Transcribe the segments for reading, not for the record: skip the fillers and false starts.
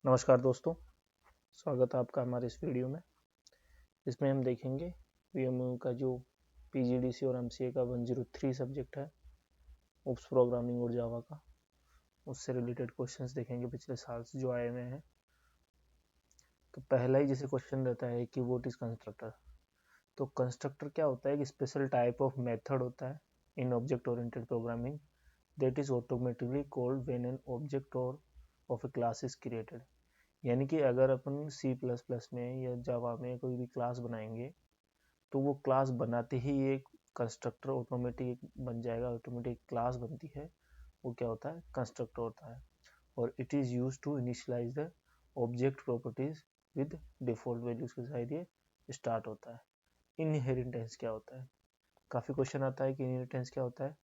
नमस्कार दोस्तों, स्वागत है आपका हमारे इस वीडियो में। इसमें हम देखेंगे वीएमयू का जो पीजीडीसी और एमसीए का 103 सब्जेक्ट है, ओप्स प्रोग्रामिंग और जावा का, उससे रिलेटेड क्वेश्चंस देखेंगे पिछले साल से जो आए हुए हैं। तो पहला ही जैसे क्वेश्चन रहता है कि व्हाट इज कंस्ट्रक्टर। तो कंस्ट्रक्टर क्या होता है? एक स्पेशल टाइप ऑफ मेथड होता है in object oriented programming that is automatically called when an object और of a class is created. यानी कि अगर अपन सी प्लस प्लस में या जावा में कोई भी क्लास बनाएंगे तो वो क्लास बनाते ही एक कंस्ट्रक्टर ऑटोमेटिक बन जाएगा, ऑटोमेटिक क्लास बनती है, वो क्या होता है? कंस्ट्रक्टर होता है। और it is use to initialize the object properties with default values के साथ ये स्टार्ट होता है। इनहेरिटेंस क्या होता है? काफ़ी क्वेश्चन आता है कि इनहेरिटेंस क्या होता है।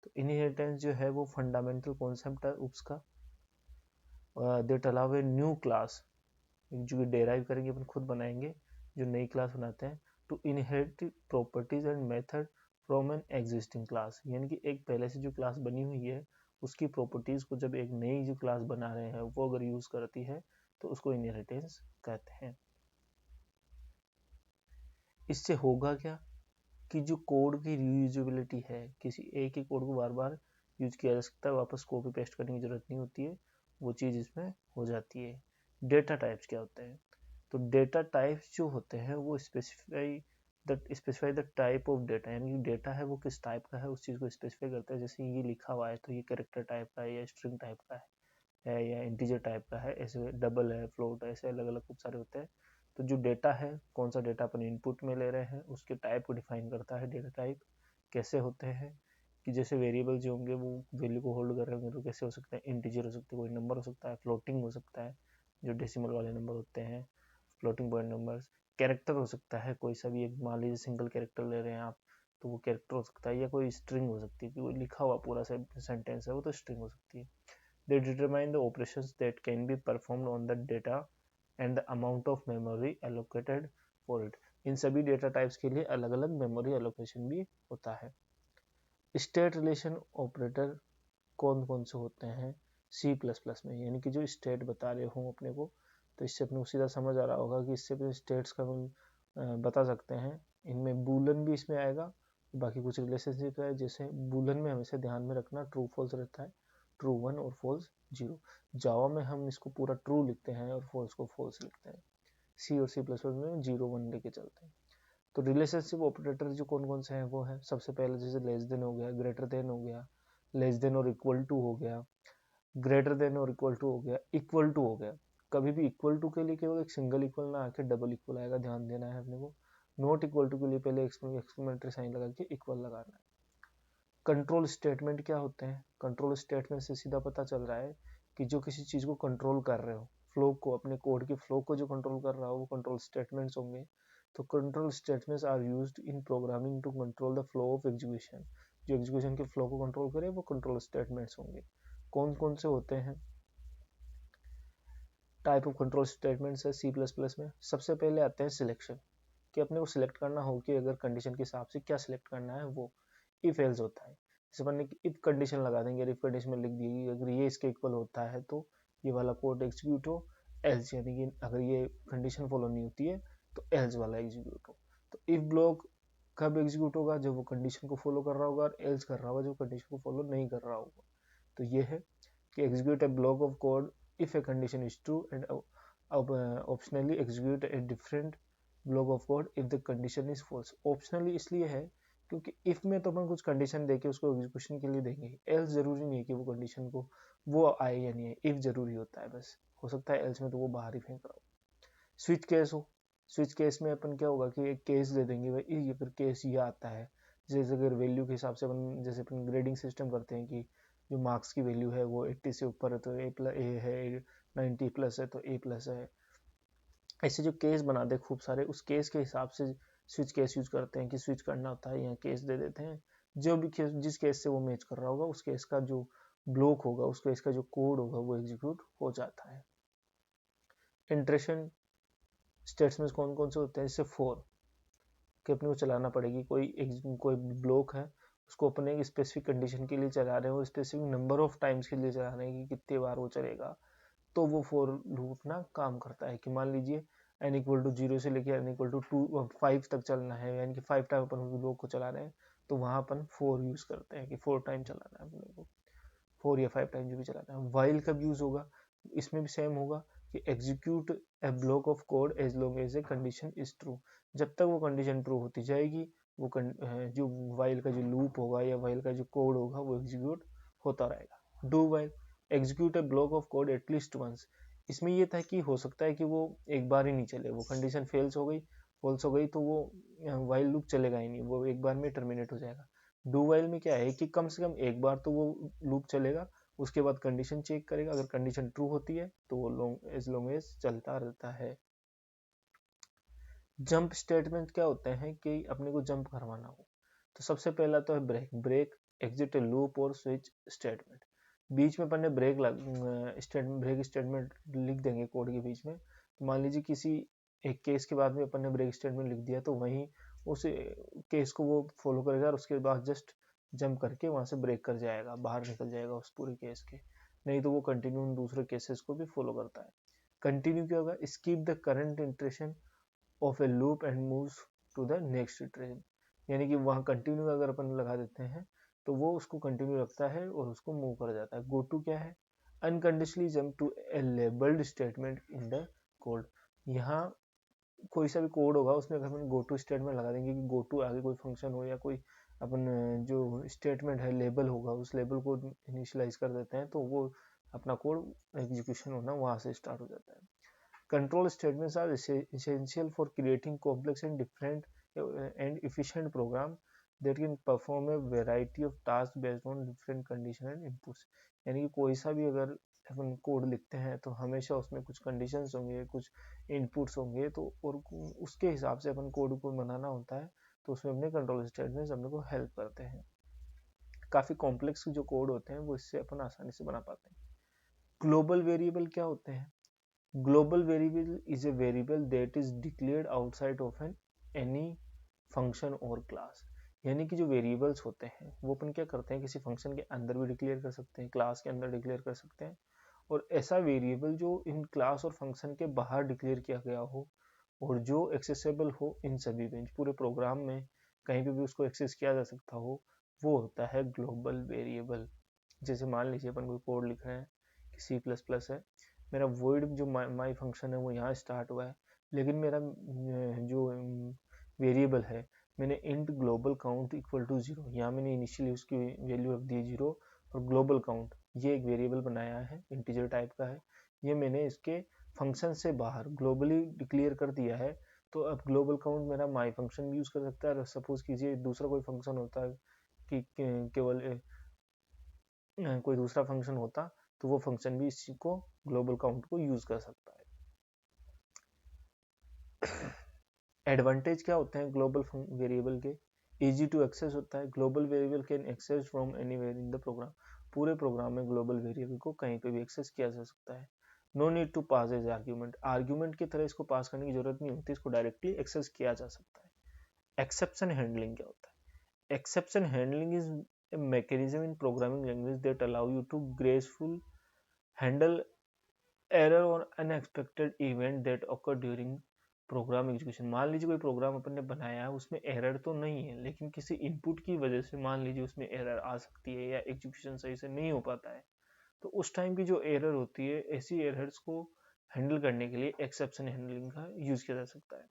तो इनहेरिटेंस जो है वो फंडामेंटल कॉन्सेप्ट है उसका, that allow a new class, जो डेराइव करेंगे अपन खुद बनाएंगे, जो नई क्लास बनाते हैं, to inherit properties and method from an existing class. यानी कि एक पहले से जो क्लास बनी हुई है उसकी प्रॉपर्टीज को जब एक नई जो क्लास बना रहे हैं वो अगर यूज करती है तो उसको इनहेरिटेंस कहते हैं। इससे होगा क्या कि जो कोड की रीयूजेबिलिटी है, किसी एक ही कोड को बार बार यूज किया जा सकता है, वापस कॉपी पेस्ट करने की जरूरत नहीं होती है, वो चीज़ इसमें हो जाती है। डेटा टाइप्स क्या होते हैं? तो डेटा टाइप्स जो होते हैं वो specify the type of data, यानी कि डेटा है वो किस टाइप का है उस चीज़ को स्पेसिफाई करता है। जैसे ये लिखा हुआ है तो ये कैरेक्टर टाइप का है या स्ट्रिंग टाइप का है या इंटीजर टाइप का है, ऐसे डबल है, फ्लोट है, ऐसे अलग अलग खूब सारे होते हैं। तो जो डेटा है, कौन सा डेटा अपन इनपुट में ले रहे हैं उसके टाइप को डिफाइन करता है। डेटा टाइप कैसे होते हैं कि जैसे वेरिएबल जो होंगे वो वैल्यू को होल्ड कर रहे होंगे तो कैसे हो सकते हैं? इंटीजर हो सकते हैं, कोई नंबर हो सकता है, फ्लोटिंग हो सकता है, जो डेसिमल वाले नंबर होते हैं, फ्लोटिंग पॉइंट नंबर्स। कैरेक्टर हो सकता है कोई सा भी एक, मान लीजिए सिंगल कैरेक्टर ले रहे हैं आप तो वो कैरेक्टर हो सकता है, या कोई स्ट्रिंग हो सकती है कि वो लिखा हुआ पूरा सेंटेंस है वो तो स्ट्रिंग हो सकती है। They determine the operations that can be performed on the data and the amount of memory allocated for it. इन सभी डेटा टाइप्स के लिए अलग अलग मेमोरी एलोकेशन भी होता है। स्टेट रिलेशन ऑपरेटर कौन कौन से होते हैं सी प्लस प्लस में? यानी कि जो स्टेट बता रहे हो अपने को, तो इससे अपने को सीधा समझ आ रहा होगा कि इससे अपने स्टेट्स का हम बता सकते हैं। इनमें बूलन भी इसमें आएगा, बाकी कुछ रिलेशनशिप है। जैसे बूलन में हमेशा ध्यान में रखना ट्रू फॉल्स रहता है, ट्रू वन और फॉल्स जीरो। जावा में हम इसको पूरा ट्रू लिखते हैं और फॉल्स को फॉल्स लिखते हैं। सी और सी प्लस प्लस में जीरो वन लेके चलते हैं। तो रिलेशनशिप ऑपरेटर जो कौन कौन से हैं वो है, सबसे पहले जैसे लेस देन हो गया, ग्रेटर देन हो गया, लेस देन और इक्वल टू हो गया, ग्रेटर देन और इक्वल टू हो गया, इक्वल टू हो गया। कभी भी इक्वल टू के लिए केवल एक सिंगल इक्वल ना आके डबल इक्वल आएगा, ध्यान देना है अपने को। नॉट इक्वल टू के लिए पहले एक्सक्लेमेटरी साइन लगा के इक्वल लगाना है। कंट्रोल स्टेटमेंट क्या होते हैं? कंट्रोल स्टेटमेंट से सीधा पता चल रहा है कि जो किसी चीज को कंट्रोल कर रहे हो, फ्लो को, अपने कोड की फ्लो को जो कंट्रोल कर रहा हो वो कंट्रोल स्टेटमेंट्स होंगे। तो control statements are used in programming to control the flow of execution. जो एग्जीक्यूशन के फ्लो को कंट्रोल करे वो कंट्रोल स्टेटमेंट्स होंगे। कौन कौन से होते हैं? टाइप ऑफ कंट्रोल स्टेटमेंट्स है सी प्लस प्लस में। सबसे पहले आते हैं सिलेक्शन, कि अपने को सिलेक्ट करना हो कि अगर कंडीशन के हिसाब से क्या सिलेक्ट करना है वो। इफ एल्स होता है, जैसे अपन ने इफ कंडीशन लगा देंगे, इफ कंडीशन में लिख दिएगी अगर ये इसके इक्वल होता है तो ये वाला कोड एग्जीक्यूट हो, एल्स यानी कि अगर ये कंडीशन फॉलो नहीं होती है तो एल्स वाला एग्जीक्यूट हो। तो इफ ब्लॉक कब एग्जीक्यूट होगा? जब वो कंडीशन को फॉलो कर रहा होगा, और एल्स कर रहा होगा जब कंडीशन को फॉलो नहीं कर रहा होगा। तो ये है कि execute a block of code if a condition is true and optionally execute a different block of code if the condition is false। optionally इसलिए है क्योंकि if में तो अपन कुछ कंडीशन देके उसको एग्जीक्यूशन के लिए देंगे, else जरूरी नहीं है कि वो कंडीशन को वो आए या नहीं है, if जरूरी होता है बस। हो सकता है else में तो वो बाहर ही फेंक रहा हो। स्विच केस हो, स्विच केस में अपन क्या होगा कि एक केस दे देंगे भाई, ये फिर केस ये आता है। जैसे अगर वैल्यू के हिसाब से अपन, जैसे अपन ग्रेडिंग सिस्टम करते हैं कि जो मार्क्स की वैल्यू है वो 80 से ऊपर है तो ए प्लस ए है, 90 प्लस है तो ए प्लस है। ऐसे जो केस बना दे खूब सारे, उस केस के हिसाब से स्विच केस यूज करते हैं कि स्विच करना होता है, यहाँ केस दे देते हैं। जो भी केस, जिस केस से वो मैच कर रहा होगा उस केस का जो ब्लॉक होगा, उस केस का जो कोड होगा वो एग्जीक्यूट हो जाता है। इंटरेशन स्टेटमेंट्स कौन कौन से होते हैं? जैसे फॉर, कि अपने को चलाना पड़ेगी कोई ब्लॉक है, उसको अपने एक स्पेसिफिक कंडीशन के लिए चला रहे हैं और स्पेसिफिक नंबर ऑफ टाइम्स के लिए चला रहे हैं कि कितनी बार वो चलेगा। तो वो फॉर लूप अपना काम करता है कि मान लीजिए n इक्वल टू 0 से लेकर n इक्वल टू 5 तक चलना है, यानी कि 5 टाइम अपन लूप को चला रहे हैं, तो वहाँ अपन 4 यूज करते हैं कि 4 टाइम चलाना है अपने को, 4 या 5 टाइम जो भी चलाना है। वाइल कब यूज होगा, इसमें भी सेम होगा कि execute a block of code as long as a condition is true, जब तक वो कंडीशन ट्रू होती जाएगी वो जो वाइल का जो लूप होगा या वाइल का जो कोड होगा वो एग्जीक्यूट होता रहेगा। Do while execute a block of code at least once, इसमें ये था कि हो सकता है कि वो एक बार ही नहीं चले, वो कंडीशन फेल्स हो गई, फॉल्स हो गई, तो वो वाइल लूप चलेगा ही नहीं, वो एक बार में टर्मिनेट हो जाएगा। डू वाइल में क्या है कि कम से कम एक बार तो वो लूप चलेगा, उसके बाद कंडीशन चेक करेगा, अगर कंडीशन ट्रू होती है तो वो लॉन्ग एज चलता रहता है। जंप स्टेटमेंट क्या होते हैं कि अपने को जंप करवाना हो, तो सबसे पहला तो है ब्रेक, ब्रेक एग्जिट लूप और स्विच स्टेटमेंट, बीच में अपन ने ब्रेक स्टेटमेंट लिख देंगे कोड के बीच में। तो मान लीजिए किसी एक केस के बाद में अपन ने ब्रेक स्टेटमेंट लिख दिया, तो वहीं उस केस को वो फॉलो करेगा और उसके बाद जस्ट जंप करके वहां से ब्रेक कर जाएगा, बाहर निकल जाएगा उस पूरे केस के, नहीं तो वो कंटिन्यू दूसरे केसेस को भी फॉलो करता है। कंटिन्यू क्या होगा, skip the current iteration of a loop and moves to the next iteration, यानी कि वहाँ कंटिन्यू अगर अपन लगा देते हैं तो वो उसको कंटिन्यू रखता है और उसको मूव कर जाता है। गो टू क्या है, unconditionally jump to a labelled statement in the code, यहाँ कोई सा भी कोड होगा उसमें अगर अपन गो टू स्टेटमेंट लगा देंगे कि गो टू आगे कोई फंक्शन हो या कोई अपन जो स्टेटमेंट है लेबल होगा उस लेबल को इनिशियलाइज कर देते हैं, तो वो अपना कोड एग्जीक्यूशन होना वहां से स्टार्ट हो जाता है। Control statements are essential for creating complex and different and efficient program that can perform a variety of tasks based on different condition and inputs, यानी कि कोई सा भी अगर अपन कोड लिखते हैं तो हमेशा उसमें कुछ कंडीशंस होंगे, कुछ इनपुट्स होंगे, तो और उसके हिसाब से अपन कोड को बनाना होता है, तो उसमें अपने कंट्रोल स्टेटमेंट्स अपने को हेल्प करते हैं। काफ़ी कॉम्प्लेक्स जो कोड होते हैं वो इससे अपन आसानी से बना पाते हैं। ग्लोबल वेरिएबल क्या होते हैं, Global variable is a variable that is declared outside of any function or class, यानी कि जो वेरिएबल्स होते हैं वो अपन क्या करते हैं किसी फंक्शन के अंदर भी डिक्लेयर कर सकते हैं, क्लास के अंदर डिक्लेयर कर सकते हैं, और ऐसा वेरिएबल जो इन क्लास और फंक्शन के बाहर डिक्लेयर किया गया हो और जो एक्सेसिबल हो इन सभी में, पूरे प्रोग्राम में कहीं पे भी उसको एक्सेस किया जा सकता हो, वो होता है ग्लोबल वेरिएबल। जैसे मान लीजिए अपन कोई कोड लिख रहे हैं कि सी प्लस प्लस है, मेरा वॉइड जो माई फंक्शन है वो यहाँ स्टार्ट हुआ है, लेकिन मेरा जो वेरिएबल है मैंने int global count equal to 0, यहाँ मैंने इनिशियली उसकी वैल्यू रख दी 0, और ग्लोबल काउंट ये एक वेरिएबल बनाया है, इंटीजर टाइप का है, ये मैंने इसके फंक्शन से बाहर ग्लोबली डिक्लेयर कर दिया है। तो अब ग्लोबल काउंट मेरा माई फंक्शन भी यूज कर सकता है, सपोज कीजिए दूसरा कोई फंक्शन होता है कि केवल कोई दूसरा फंक्शन होता, तो वो फंक्शन भी इसी को ग्लोबल काउंट को यूज कर सकता है। एडवांटेज क्या होते हैं ग्लोबल वेरिएबल के, इजी टू एक्सेस होता है, global variable can access from anywhere in the program, पूरे प्रोग्राम में ग्लोबल वेरिएबल को कहीं पे भी एक्सेस किया जा सकता है। No need to pass as argument, argument की तरह इसको पास करने की जरूरत नहीं होती, इसको डायरेक्टली एक्सेस किया जा सकता है। एक्सेप्शन हैंडलिंग क्या होता है, exception handling is a mechanism in programming language that allow you to graceful handle error or unexpected event that occur during program execution. मान लीजिए कोई प्रोग्राम अपन ने बनाया है उसमें एरर तो नहीं है, लेकिन किसी इनपुट की वजह से मान लीजिए उसमें एरर आ सकती है या एग्जीक्यूशन सही से नहीं हो पाता है, तो उस टाइम की जो एरर होती है, ऐसी एरर्स को हैंडल करने के लिए एक्सेप्शन हैंडलिंग का यूज किया जा सकता है।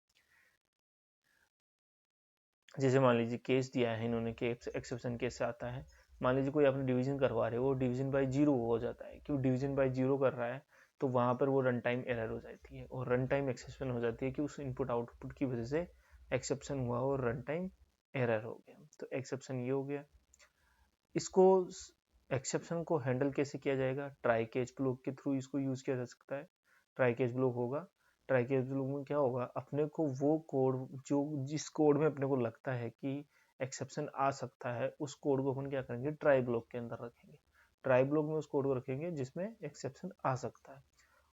जैसे मान लीजिए केस दिया है इन्होंने कि एक्सेप्शन केस से आता है, मान लीजिए कोई आपने डिवीजन करवा रहे हो, वो डिवीजन बाय जीरो हो जाता है, क्यों डिवीजन बाय जीरो कर रहा है, तो वहां पर वो रन टाइम एरर हो जाती है और रन टाइम एक्सेप्शन हो जाती है कि उस इनपुट आउटपुट की वजह से एक्सेप्शन हुआ और रन टाइम एरर हो गया, तो एक्सेप्शन ये हो गया। इसको एक्सेप्शन को हैंडल कैसे किया जाएगा, ट्राई कैच ब्लॉक के थ्रू इसको यूज किया जा सकता है। ट्राई कैच ब्लॉक होगा, ट्राई कैच ब्लॉक में क्या होगा, अपने को वो कोड जो जिस कोड में अपने को लगता है कि एक्सेप्शन आ सकता है, उस कोड को अपन क्या करेंगे ट्राई ब्लॉक के अंदर रखेंगे, ट्राई ब्लॉक में उस कोड को रखेंगे जिसमें एक्सेप्शन आ सकता है,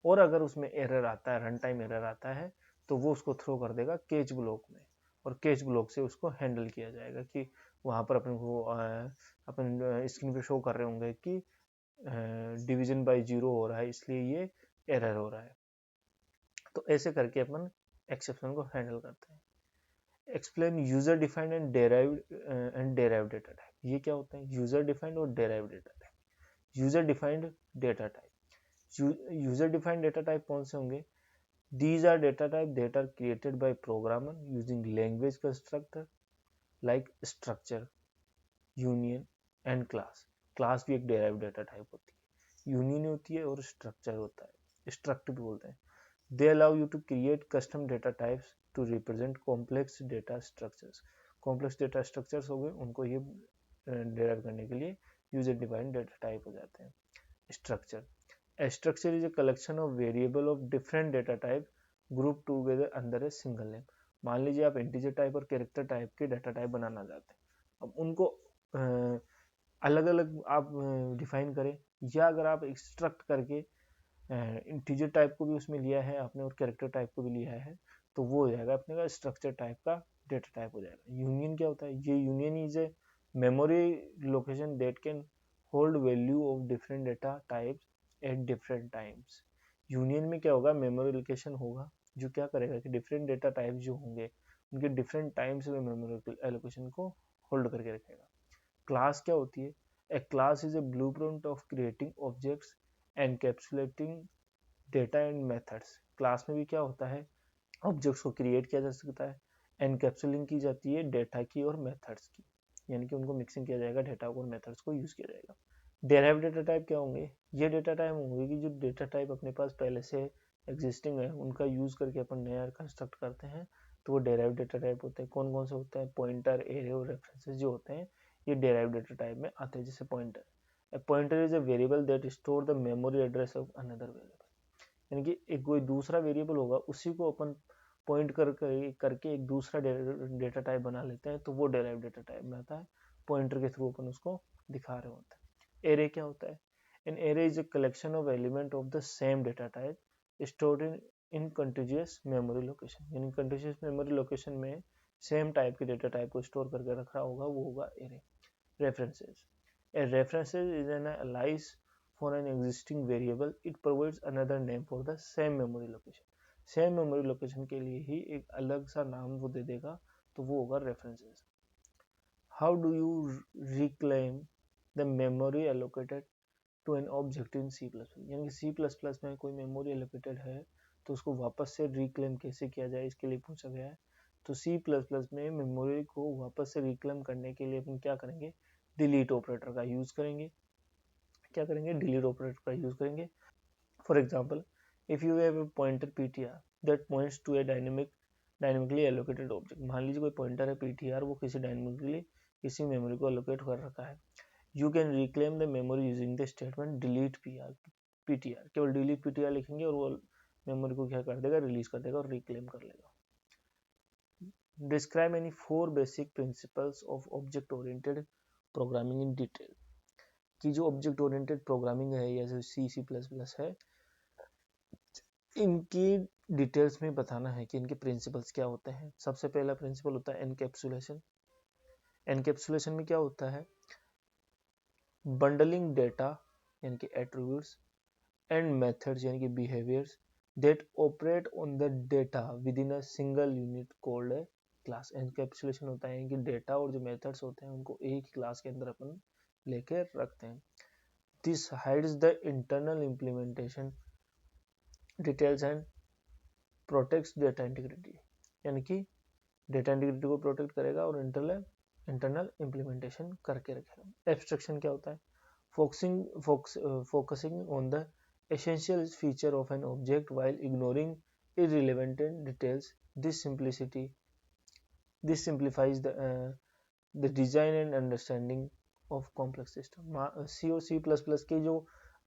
और अगर उसमें एरर आता है, रन टाइम एरर आता है, तो वो उसको थ्रो कर देगा कैच ब्लॉक में, और कैच ब्लॉक से उसको हैंडल किया जाएगा कि वहां पर अपन को अपन स्क्रीन पे शो कर रहे होंगे कि डिवीजन बाय जीरो हो रहा है, इसलिए ये एरर हो रहा है। तो ऐसे करके अपन एक्सेप्शन को हैंडल करते हैं। Explain user defined and derived data type. ये क्या होता है? यूजर डिफाइंड और derived data type. User defined data type, user defined data type कौन से होंगे? These are data type that are created by programmer using language constructor like structure, union and class. Class भी एक derived data type होती है, union होती है और structure होता है, struct भी बोलते हैं। They allow you to create custom data types to represent complex data structures. Complex data structures हो गए, उनको ये derive करने के लिए user defined data type हो जाते हैं। Structure. A structure is a collection of variable of different data type grouped together under a single name. मान लीजिए आप इंटीजर टाइप और कैरेक्टर टाइप के डाटा टाइप बनाना चाहते हैं, अब उनको अलग अलग आप डिफाइन करें, या अगर आप एक्सट्रैक्ट करके इंटीजर टाइप को भी उसमें लिया है आपने और कैरेक्टर टाइप को भी लिया है, तो वो हो जाएगा अपने का स्ट्रक्चर टाइप का डेटा टाइप हो जाएगा। यूनियन क्या होता है? ये union is a memory location that can hold value of different data types at different times. Union में क्या होगा? मेमोरी लोकेशन होगा जो क्या करेगा कि डिफरेंट डेटा टाइप जो होंगे उनके डिफरेंट टाइम्स में मेमोरी एलोकेशन को होल्ड करके रखेगा। क्लास क्या होती है? A class is a blueprint of creating objects encapsulating data and methods. Class में भी क्या होता है? ऑब्जेक्ट्स को क्रिएट किया जा सकता है, एनकैप्सुलिंग की जाती है डेटा की और मेथड्स की, यानी कि उनको मिक्सिंग किया जाएगा, डेटा और मेथड्स को यूज किया जाएगा। डेराइव डेटा टाइप क्या होंगे? ये डेटा टाइप होंगे कि जो डेटा टाइप अपने पास पहले से एग्जिस्टिंग है उनका यूज करके अपन नया कंस्ट्रक्ट करते हैं, तो वो डेराइव डेटा टाइप होते हैं। कौन कौन से होते हैं? पॉइंटर, एरे और रेफरेंसेस जो होते हैं ये डेराइव डेटा टाइप में आते हैं। जैसे pointer, A pointer is a variable that store the memory address of another variable, यानी कि एक कोई दूसरा वेरिएबल होगा उसी को अपन पॉइंट करके एक दूसरा डेटा टाइप बना लेते हैं, तो वो डेराइव डेटा टाइप में आता है। पॉइंटर के थ्रू अपन उसको दिखा रहे होते हैं। एरे क्या होता है? An array is a collection of element of the same data type stored in continuous memory location, यानी कंटिन्यूअस मेमोरी लोकेशन में सेम टाइप के डेटा टाइप को स्टोर करके रखा होगा, वो होगा array. References, A references is an Alice for an existing variable, it provides another name for the same memory location. Same memory location के लिए ही एक अलग सा नाम वो दे देगा, तो वो होगा references. How do you reclaim the memory allocated to an object in C plus plus, यानी कि सी प्लस प्लस में कोई मेमोरी एलोकेटेड है तो उसको वापस से रिक्लेम कैसे किया जाए, इसके लिए पूछा गया है। तो सी प्लस प्लस में मेमोरी को वापस से रिक्लेम करने के लिए अपन क्या करेंगे? डिलीट ऑपरेटर का यूज करेंगे। क्या करेंगे? डिलीट ऑपरेटर का यूज करेंगे। For example, if you have a pointer PTR that points to a dynamically allocated object, मान लीजिए कोई पॉइंटर है पीटीआर, वो किसी डायनेमिकली किसी मेमोरी को एलोकेट कर रखा है। You can reclaim the memory using the statement delete PTR. केवल डिलीट पीटीआर लिखेंगे और वो मेमोरी को क्या कर देगा? रिलीज कर देगा और रिक्लेम कर लेगा। Describe any 4 basic principles of object oriented programming in detail, कि जो ऑब्जेक्ट ओरिएंटेड प्रोग्रामिंग है या जो सी प्लस प्लस है, इनकी डिटेल्स में बताना है कि इनके प्रिंसिपल्स क्या होते हैं। सबसे पहला प्रिंसिपल होता है एनकैप्सुलेशन। एनकैप्सुलेशन में क्या होता है? बंडलिंग डेटा यानी कि एट्रीब्यूट्स एंड मेथड्स यानी कि behaviours that operate on the data with in a single unit called a class. Encapsulation होता है कि डेटा और जो मेथड्स होते हैं उनको एक ही क्लास के अंदर अपन लेके रखते हैं। This hides the internal implementation details and protects data integrity, यानी कि डेटा इंटीग्रिटी को प्रोटेक्ट करेगा और इंटरनल इम्प्लीमेंटेशन करके रखेगा। एब्स्ट्रैक्शन क्या होता है? Focusing on the essential feature of an object while ignoring irrelevant details. This simplifies the design and understanding of complex system. सी और सी प्लस प्लस के जो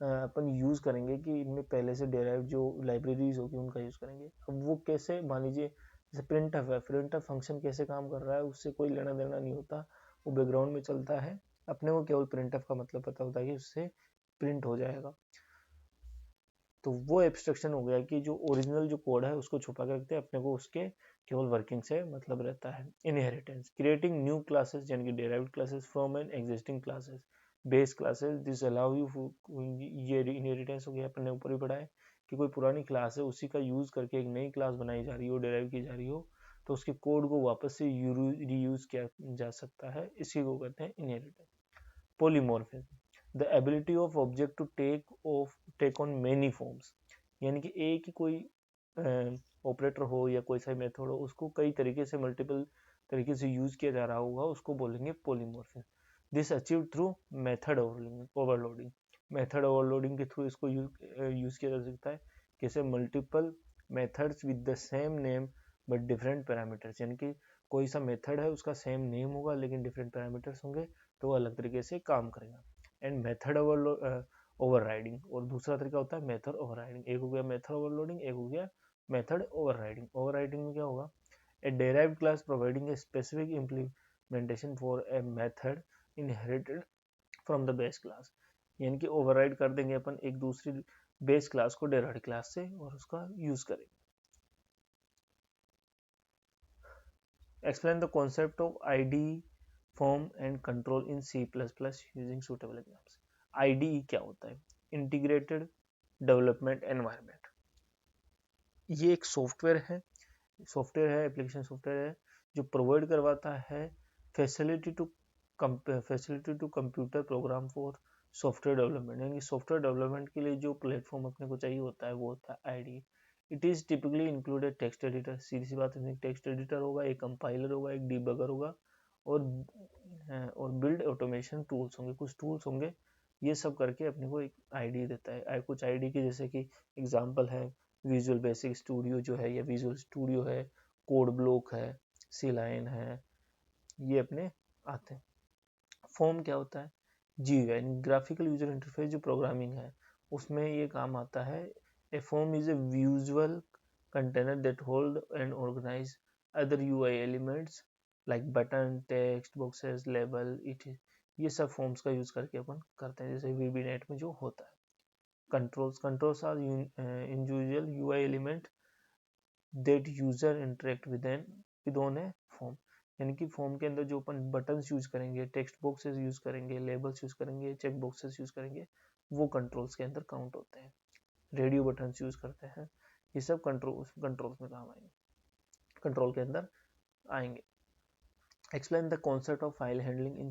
अपन यूज करेंगे कि इनमें पहले से डेराइव जो लाइब्रेरीज होगी उनका यूज करेंगे। अब वो कैसे? मान लीजिए जैसे प्रिंटफ है, प्रिंटफ फंक्शन कैसे काम कर रहा है उससे कोई लेना देना नहीं होता, वो बैकग्राउंड में चलता है, अपने को केवल प्रिंटफ का मतलब पता होता है कि उससे प्रिंट हो जाएगा। तो वो एब्स्ट्रैक्शन हो गया कि जो ओरिजिनल जो कोड है उसको छुपा के रखते हैं, अपने को उसके केवल वर्किंग से मतलब रहता है। इनहेरिटेंस, क्रिएटिंग न्यू क्लासेस यानी कि derived classes from an existing classes, base classes, this allow you, ये इनहेरिटेंस हो गया, अपने ऊपर ही पढ़ा है कि कोई पुरानी क्लास है उसी का यूज़ करके एक नई क्लास बनाई जा रही हो, डेराइव की जा रही हो, तो उसके कोड को वापस से रीयूज किया जा सकता है, इसी को कहते हैं inheritance. Polymorphism, the ability of object to take on many forms, यानी कि एक ही कोई ऑपरेटर हो या कोई सा मेथड हो, उसको कई तरीके से मल्टीपल तरीके से यूज किया जा रहा होगा, उसको बोलेंगे polymorphism. This achieve through method overloading, method overloading के थ्रू इसको यूज किया जा सकता है। कैसे? Multiple methods with the same name but different parameters, यानी कि कोई सा मेथड है उसका सेम नेम होगा लेकिन डिफरेंट पैरामीटर्स होंगे तो वो अलग तरीके से काम करेगा। एंड मेथड ओवरराइडिंग, और दूसरा तरीका होता है मेथड ओवरराइडिंग। एक हो गया मेथड ओवरलोडिंग, एक हो गया मेथड ओवरराइडिंग। ओवरराइडिंग में क्या होगा? ए derived class providing a specific implementation for a method inherited from the base class, यानी कि ओवरराइड कर देंगे अपन एक दूसरी बेस क्लास को डेराइव्ड क्लास से और उसका यूज करेंगे। Explain the concept of ID form and control in C++ using suitable examples. ID क्या होता है? Integrated development environment. ये एक सॉफ्टवेयर है, एप्लीकेशन सॉफ्टवेयर है जो प्रोवाइड करवाता है facility to computer program for software development, यानी कि सॉफ्टवेयर डेवलपमेंट के लिए जो प्लेटफॉर्म अपने को चाहिए होता है वो होता है ID. It is typically included text editor, सीधी सी बात है, टेक्स्ट एडिटर होगा, एक कंपाइलर होगा, एक डिबगर होगा, और बिल्ड ऑटोमेशन टूल्स होंगे, कुछ टूल्स होंगे। ये सब करके अपने को एक आईडी देता है। कुछ आईडी की जैसे कि एग्जांपल है विजुअल बेसिक स्टूडियो जो है, या विजुअल स्टूडियो है, कोड ब्लॉक है, सी लाइन है, ये अपने आते हैं। फॉर्म क्या होता है? GUI, ग्राफिकल यूजर इंटरफेस, जो प्रोग्रामिंग है उसमें ये काम आता है। A form is a visual container that hold and organize other UI elements like button, text boxes, label, it, ये सब फॉर्म्स का यूज करके अपन करते हैं, जैसे VBNet में जो होता है। Controls are individual UI element that user interact with on a form, यानी कि फॉर्म के अंदर जो अपन बटन्स यूज करेंगे, टेक्स्ट बॉक्सेस यूज करेंगे, लेबल्स यूज करेंगे, चेक बॉक्सेस यूज करेंगे, वो कंट्रोल्स के अंदर काउंट होते हैं। रेडियो बटन्स यूज करते हैं, ये सब कंट्रोल्स में काम आएंगे, कंट्रोल के अंदर आएंगे। Explain the concept of file handling in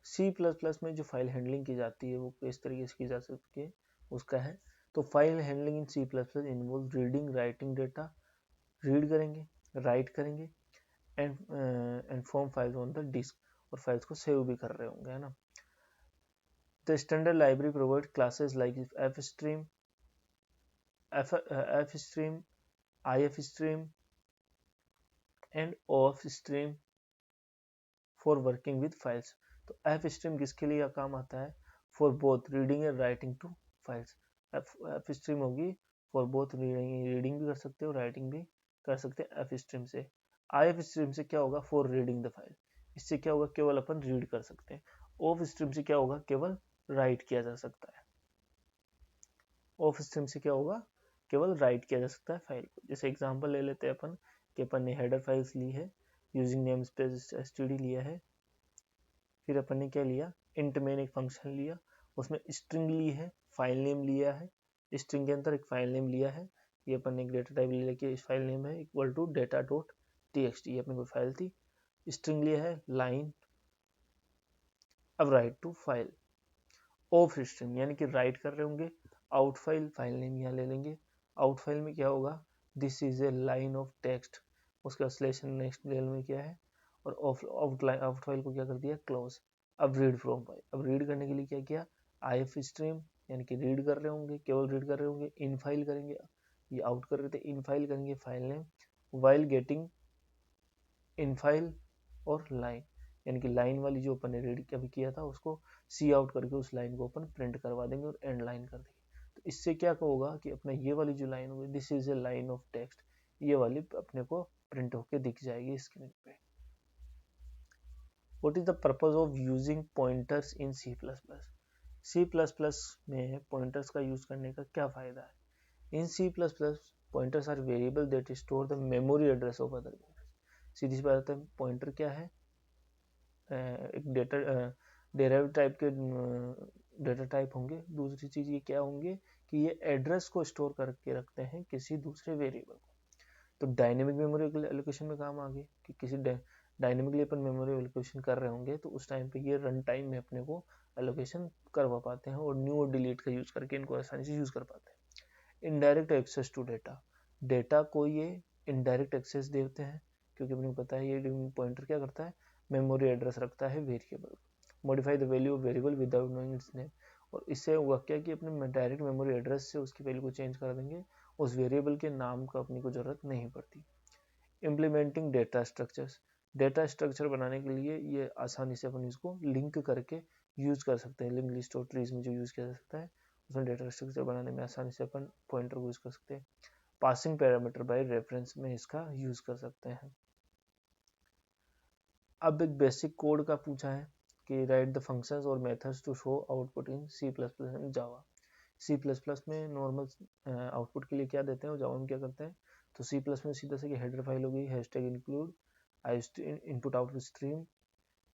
C++ में जो फाइल हैंडलिंग की जाती है वो किस तरीके से की जा सकती है उसका है। तो file handling in C++ involve reading, writing data, read करेंगे, राइट करेंगे, and form files on the disk, और फाइल्स को सेव भी कर रहे होंगे, है ना। The standard library provide classes like fstream, ifstream and ofstream for working with files. तो fstream किसके लिए काम आता है? For both reading and writing to files. fstream होगी फॉर बोथ रीडिंग भी कर सकते हो, राइटिंग भी कर सकते हैं fstream से। ifstream से क्या होगा? फॉर रीडिंग द फाइल, इससे क्या होगा? केवल अपन रीड कर सकते हैं। offstream से क्या होगा? केवल राइट किया जा सकता है। offstream से क्या होगा? केवल राइट किया जा सकता है फाइल को। जैसे एग्जांपल ले लेते हैं अपन कि अपन ने हेडर फाइल्स ली है, यूजिंग नेम स्पेस std लिया है, फिर अपन ने क्या लिया? इंट मेन एक फंक्शन लिया, उसमें स्ट्रिंग ली है, फाइल नेम लिया है, स्ट्रिंग के अंदर एक फाइल नेम लिया है, ये अपन ने एक डेटा टाइप लिया कि इस फाइल नेम है इक्वल टू data.txt, ये अपनी कोई फाइल थी, स्ट्रिंग लिया है, लाइन, अब write to file. Of string यानी कि राइट कर रहे होंगे, आउट फाइल नेम यहाँ ले लेंगे। आउट फाइल में क्या होगा? This is a line of text, उसका स्लेशन नेक्स्ट लेवल में क्या है, और आउट फाइल को क्या कर दिया? क्लोज। अब रीड फ्रॉम फाइल, अब रीड करने के लिए क्या किया? ifstream, यानी कि रीड कर रहे होंगे, केवल रीड कर रहे होंगे, इन फाइल करेंगे, ये आउट कर रहे थे, इन फाइल करेंगे file name, while getting in file और लाइन, यानी कि लाइन वाली जो अपन ने रीड अभी किया था उसको सी आउट करके उस लाइन को अपन प्रिंट करवा देंगे और एंड लाइन कर देंगे। तो इससे क्या होगा कि अपना ये वाली जो लाइन होगी, this is a line of text, ये वाली अपने को प्रिंट होके दिख जाएगी स्क्रीन पे। What is the purpose of using pointers in C++? C++ में पॉइंटर्स का यूज करने का क्या फायदा है? In C++ pointers are variable that store the memory address of other variables. सीधी सी बात है, पॉइंटर क्या है? एक डेटा डेराइव टाइप के डेटा टाइप होंगे। दूसरी चीज ये क्या होंगे कि ये एड्रेस को स्टोर करके रखते हैं किसी दूसरे वेरिएबल को। तो डायनेमिक मेमोरी एलोकेशन में काम आ गए कि किसी डायनेमिकली अपन मेमोरी एलोकेशन कर रहे होंगे तो उस टाइम पे ये रन टाइम में अपने को एलोकेशन करवा पाते हैं और न्यू और डिलीट का यूज करके इनको आसानी से यूज कर पाते हैं। Indirect access to data, data को ये इनडायरेक्ट एक्सेस देते हैं क्योंकि अपने को पता है ये पॉइंटर क्या करता है, मेमोरी एड्रेस रखता है variable. Modify the value of variable without knowing it's name, और इससे हुआ क्या कि अपने डायरेक्ट मेमोरी एड्रेस से उसकी वैल्यू को चेंज कर देंगे, उस वेरिएबल के नाम का अपनी को जरूरत नहीं पड़ती। Implementing data structures, data structure बनाने के लिए ये आसानी से अपन इसको लिंक करके यूज कर सकते हैं। लिंक लिस्ट और ट्रीज में जो यूज किया जा सकता है उसमें डेटा स्ट्रक्चर बनाने में आसानी से अपन पॉइंटर को यूज कर सकते हैं। पासिंग पैरामीटर बाय रेफरेंस में इसका यूज कर सकते हैं। अब एक बेसिक कोड का पूछा है कि राइट द फंक्शंस और methods to show output in C++ and Java. C++ में नॉर्मल आउटपुट के लिए क्या देते हैं और जावा में क्या करते हैं। तो C++ में सीधा से हेडर फाइल होगी, hashtag include input output stream,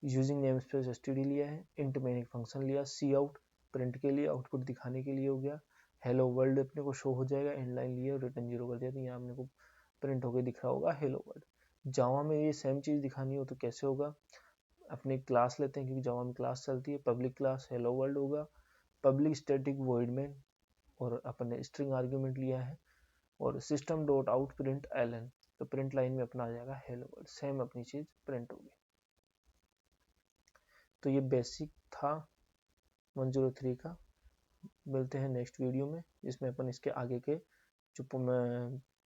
using name space std लिया है, इंट में एक फंक्शन लिया, सी आउट प्रिंट के लिए आउटपुट दिखाने के लिए हो गया, हेलो वर्ल्ड अपने को शो हो जाएगा, एंड लाइन लिया और रिटर्न 0 कर दिया, तो यहाँ अपने को प्रिंट होकर दिख रहा होगा हेलो वर्ल्ड। जावा में ये सेम चीज दिखानी हो तो कैसे होगा, अपनी क्लास लेते हैं क्योंकि जावा में क्लास चलती है, पब्लिक क्लास हेलो वर्ल्ड होगा, पब्लिक स्टैटिक वॉइड में, और अपन ने स्ट्रिंग आर्ग्यूमेंट लिया है, और system dot out print L N, तो प्रिंट लाइन में अपना आ जाएगा हेलो वर्ल्ड, सेम अपनी चीज प्रिंट होगी। तो ये बेसिक था 103 का। मिलते हैं नेक्स्ट वीडियो में जिसमें अपन इसके आगे के जो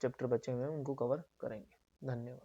चैप्टर बचे हुए हैं उनको कवर करेंगे। धन्यवाद।